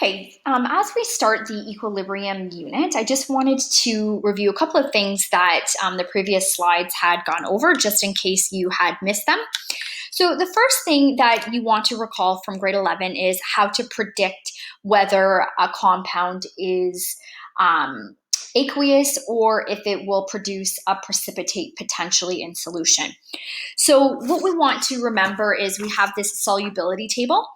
Okay, as we start the equilibrium unit, I just wanted to review a couple of things that the previous slides had gone over, just in case you had missed them. So the first thing that you want to recall from grade 11 is how to predict whether a compound is aqueous or if it will produce a precipitate potentially in solution. So what we want to remember is we have this solubility table,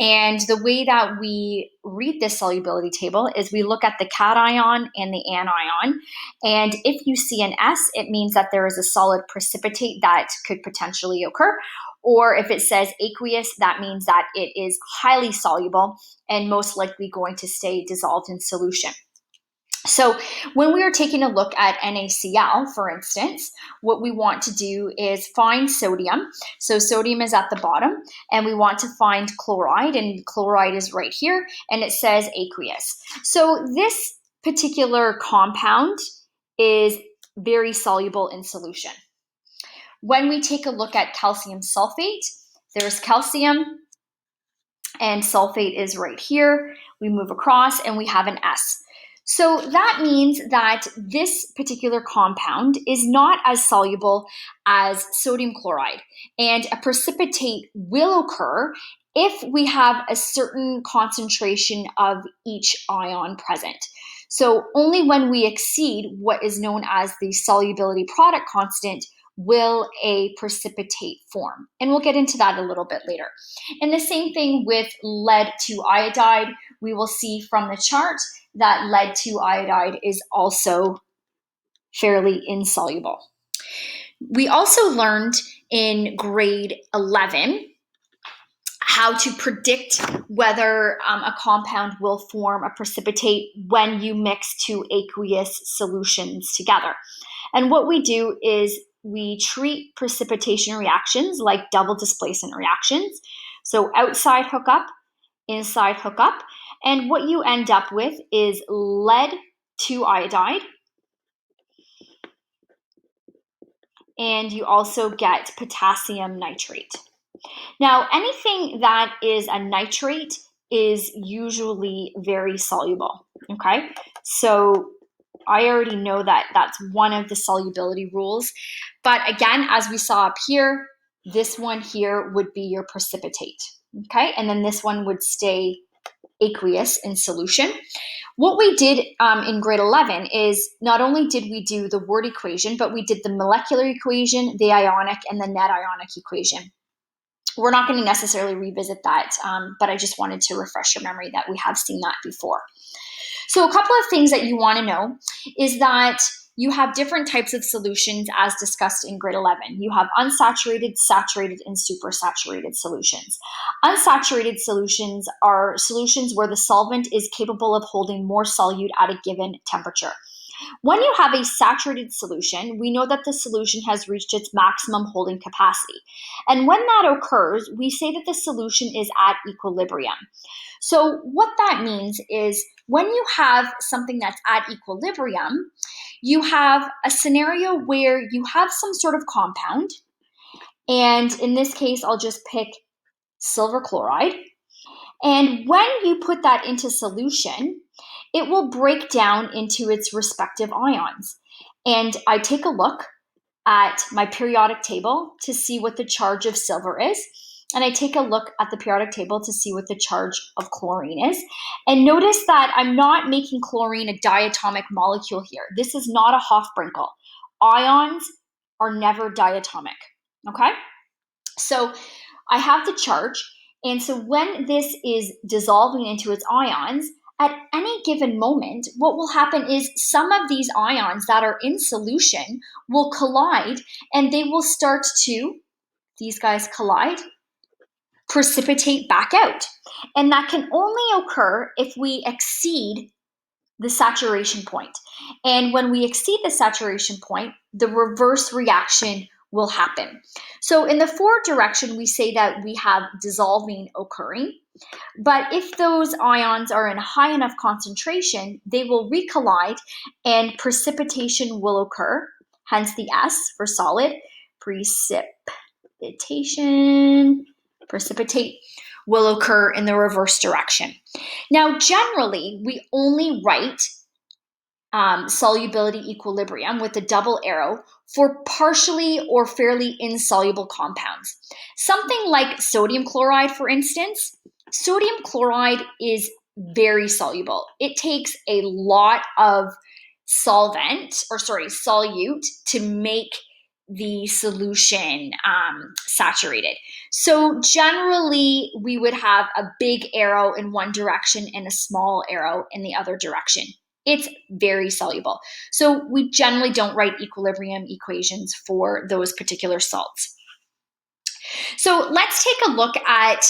and the way that we read this solubility table is we look at the cation and the anion, and if you see an S, it means that there is a solid precipitate that could potentially occur. Or if it says aqueous, that means that it is highly soluble and most likely going to stay dissolved in solution. So when we are taking a look at NaCl, for instance, what we want to do is find sodium. So sodium is at the bottom, and we want to find chloride, and chloride is right here, and it says aqueous. So this particular compound is very soluble in solution. When we take a look at calcium sulfate, there's calcium, and sulfate is right here. We move across, and we have an S. So that means that this particular compound is not as soluble as sodium chloride, and a precipitate will occur if we have a certain concentration of each ion present. So only when we exceed what is known as the solubility product constant will a precipitate form. And we'll get into that a little bit later. And the same thing with lead 2 iodide. We will see from the chart that lead 2 iodide is also fairly insoluble. We also learned in grade 11 how to predict whether a compound will form a precipitate when you mix two aqueous solutions together. And what we do is we treat precipitation reactions like double displacement reactions. So outside hookup, inside hookup. And what you end up with is lead 2 iodide. And you also get potassium nitrate. Now, anything that is a nitrate is usually very soluble, okay? So I already know that that's one of the solubility rules. But again, as we saw up here, this one here would be your precipitate, okay? And then this one would stay aqueous in solution. What we did in grade 11 is not only did we do the word equation, but we did the molecular equation, the ionic, and the net ionic equation. We're not going to necessarily revisit that, but I just wanted to refresh your memory that we have seen that before. So a couple of things that you want to know is that you have different types of solutions as discussed in grade 11. You have unsaturated, saturated, and supersaturated solutions. Unsaturated solutions are solutions where the solvent is capable of holding more solute at a given temperature. When you have a saturated solution, we know that the solution has reached its maximum holding capacity. And when that occurs, we say that the solution is at equilibrium. So what that means is when you have something that's at equilibrium, you have a scenario where you have some sort of compound. And in this case, I'll just pick silver chloride. And when you put that into solution, it will break down into its respective ions. And I take a look at my periodic table to see what the charge of silver is. And I take a look at the periodic table to see what the charge of chlorine is. And notice that I'm not making chlorine a diatomic molecule here. This is not a Hofbrinkel. Ions are never diatomic, okay? So I have the charge. And so when this is dissolving into its ions, at any given moment, what will happen is some of these ions that are in solution will collide, and they will start to, these guys collide, precipitate back out. And that can only occur if we exceed the saturation point. And when we exceed the saturation point, the reverse reaction will happen. So in the forward direction, we say that we have dissolving occurring. But if those ions are in high enough concentration, they will recollide and precipitation will occur, hence the S for solid, precipitation, precipitate. will occur in the reverse direction. Now, generally, we only write solubility equilibrium with a double arrow for partially or fairly insoluble compounds. Something like sodium chloride, for instance. Sodium chloride is very soluble. It takes a lot of solute to make the solution saturated. So generally, we would have a big arrow in one direction and a small arrow in the other direction. It's very soluble. So we generally don't write equilibrium equations for those particular salts. So let's take a look at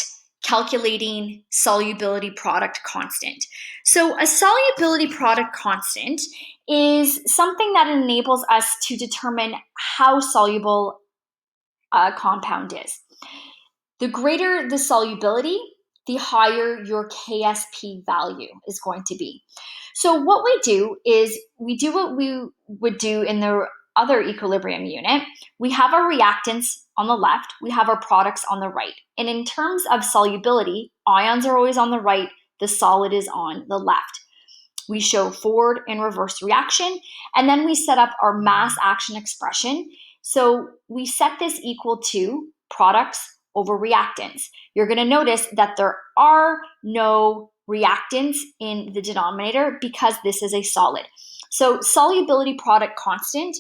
calculating solubility product constant. So a solubility product constant is something that enables us to determine how soluble a compound is. The greater the solubility, the higher your Ksp value is going to be. So what we do is we do what we would do in the other equilibrium unit. We have our reactants on the left, we have our products on the right. And in terms of solubility, ions are always on the right, the solid is on the left. We show forward and reverse reaction, and then we set up our mass action expression. So we set this equal to products over reactants. You're going to notice that there are no reactants in the denominator because this is a solid. So solubility product constant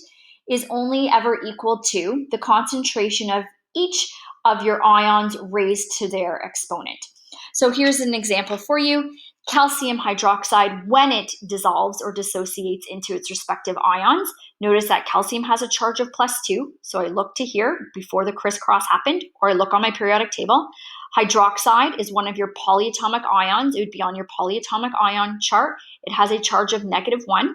is only ever equal to the concentration of each of your ions raised to their exponent. So here's an example for you. Calcium hydroxide, when it dissolves or dissociates into its respective ions, notice that calcium has a charge of +2. So I look to here before the crisscross happened, or I look on my periodic table. Hydroxide is one of your polyatomic ions. It would be on your polyatomic ion chart. It has a charge of -1.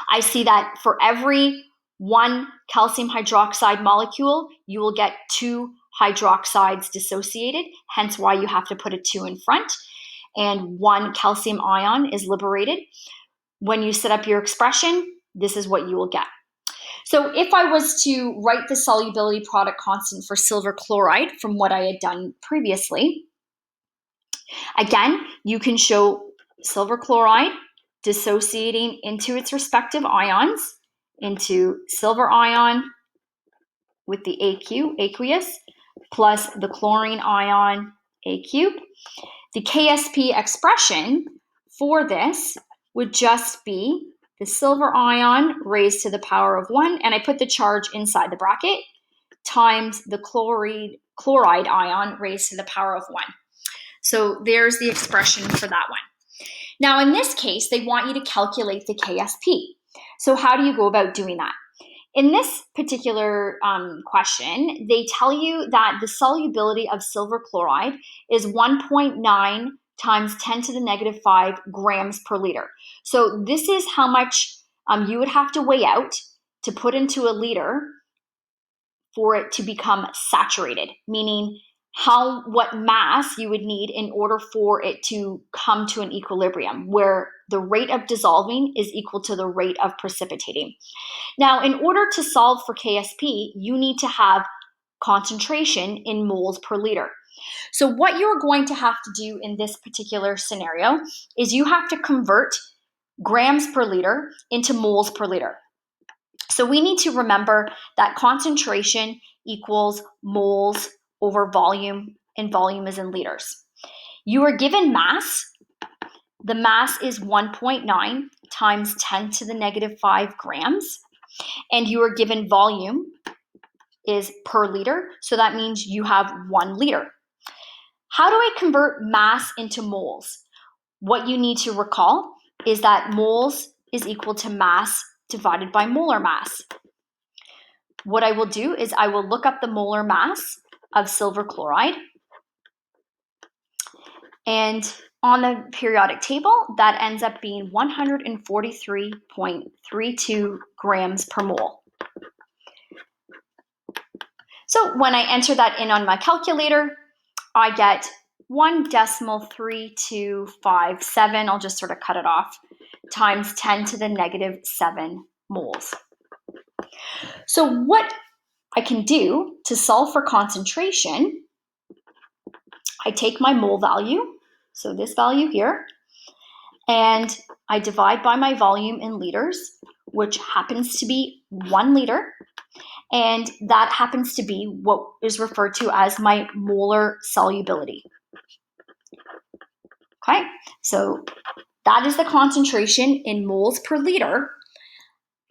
I see that for every one calcium hydroxide molecule, you will get 2 hydroxides dissociated, hence why you have to put a 2 in front, and 1 calcium ion is liberated. When you set up your expression, this is what you will get. So if I was to write the solubility product constant for silver chloride from what I had done previously, again, you can show silver chloride dissociating into its respective ions, into silver ion with the aqueous, plus the chlorine ion, A-cube. The Ksp expression for this would just be the silver ion raised to the power of 1, and I put the charge inside the bracket, times the chloride ion raised to the power of 1. So there's the expression for that one. Now, in this case, they want you to calculate the Ksp. So how do you go about doing that? In this particular question, they tell you that the solubility of silver chloride is 1.9 times 10 to the -5 grams per liter. So this is how much you would have to weigh out to put into a liter for it to become saturated, meaning what mass you would need in order for it to come to an equilibrium where the rate of dissolving is equal to the rate of precipitating. Now, in order to solve for Ksp, you need to have concentration in moles per liter. So what you're going to have to do in this particular scenario is you have to convert grams per liter into moles per liter. So we need to remember that concentration equals moles over volume, and volume is in liters. You are given mass. The mass is 1.9 times 10 to the -5 grams, and you are given volume is per liter, so that means you have 1 liter. How do I convert mass into moles? What you need to recall is that moles is equal to mass divided by molar mass. What I will do is I will look up the molar mass of silver chloride, and on the periodic table, that ends up being 143.32 grams per mole. So when I enter that in on my calculator, I get 1.3257, I'll just sort of cut it off, times 10 to the -7 moles. So what I can do to solve for concentration, I take my mole value, so this value here, and I divide by my volume in liters, which happens to be 1 liter. And that happens to be what is referred to as my molar solubility. Okay, so that is the concentration in moles per liter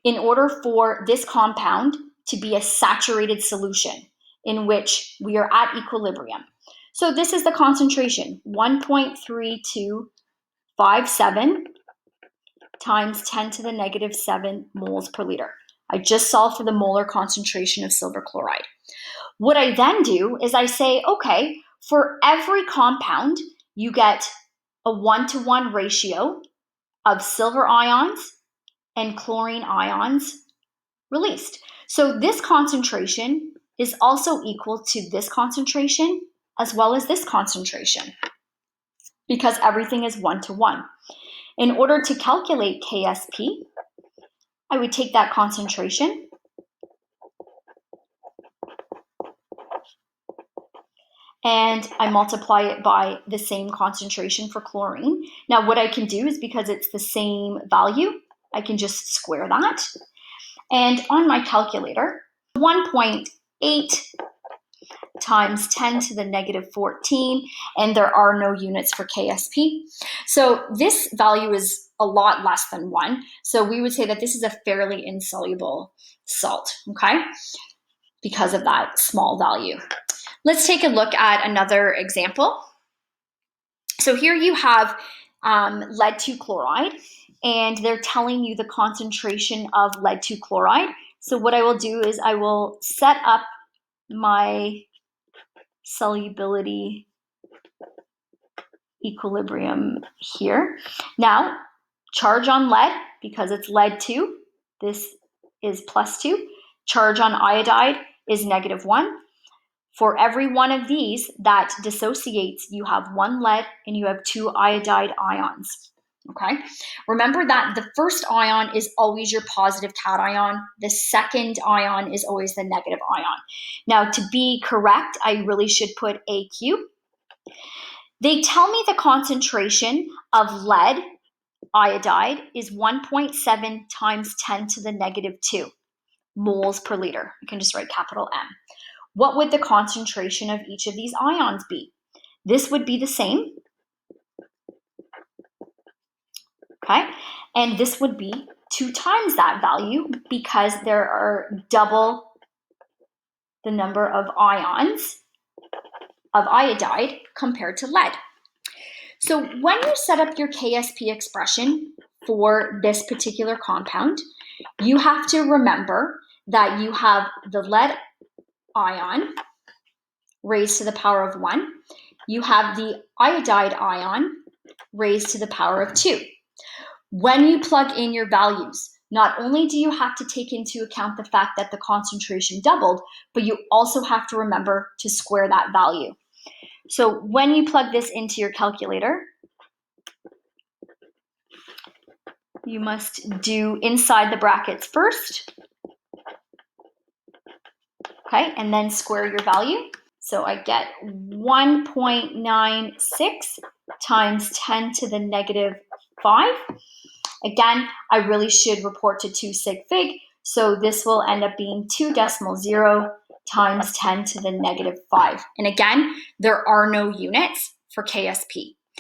in order for this compound to be a saturated solution in which we are at equilibrium. So this is the concentration, 1.3257 times 10 to the negative 7 moles per liter. I just solved for the molar concentration of silver chloride. What I then do is I say, okay, for every compound, you get a 1-to-1 ratio of silver ions and chlorine ions released. So this concentration is also equal to this concentration as well as this concentration because everything is 1-to-1. In order to calculate Ksp, I would take that concentration and I multiply it by the same concentration for chlorine. Now what I can do is, because it's the same value, I can just square that. And on my calculator, 1.8 times 10 to the negative 14, and there are no units for Ksp. So this value is a lot less than 1. So we would say that this is a fairly insoluble salt, okay? Because of that small value. Let's take a look at another example. So here you have lead 2 chloride, and they're telling you the concentration of lead 2 chloride. So what I will do is I will set up my solubility equilibrium here. Now, charge on lead, because it's lead 2, this is +2. Charge on iodide is -1. For every one of these that dissociates, you have 1 lead and you have 2 iodide ions. Okay, remember that the first ion is always your positive cation. The second ion is always the negative ion. Now, to be correct, I really should put AQ. They tell me the concentration of lead iodide is 1.7 times 10 to the negative 2 moles per liter. You can just write capital M. What would the concentration of each of these ions be? This would be the same. Okay, and this would be 2 times that value because there are double the number of ions of iodide compared to lead. So when you set up your Ksp expression for this particular compound, you have to remember that you have the lead ion raised to the power of 1. You have the iodide ion raised to the power of 2. When you plug in your values, not only do you have to take into account the fact that the concentration doubled, but you also have to remember to square that value. So when you plug this into your calculator, you must do inside the brackets first. Okay, and then square your value. So I get 1.96 times 10 to the negative 5. Again, I really should report to 2 sig fig, so this will end up being 2.0 times 10 to the negative 5. And again, there are no units for Ksp.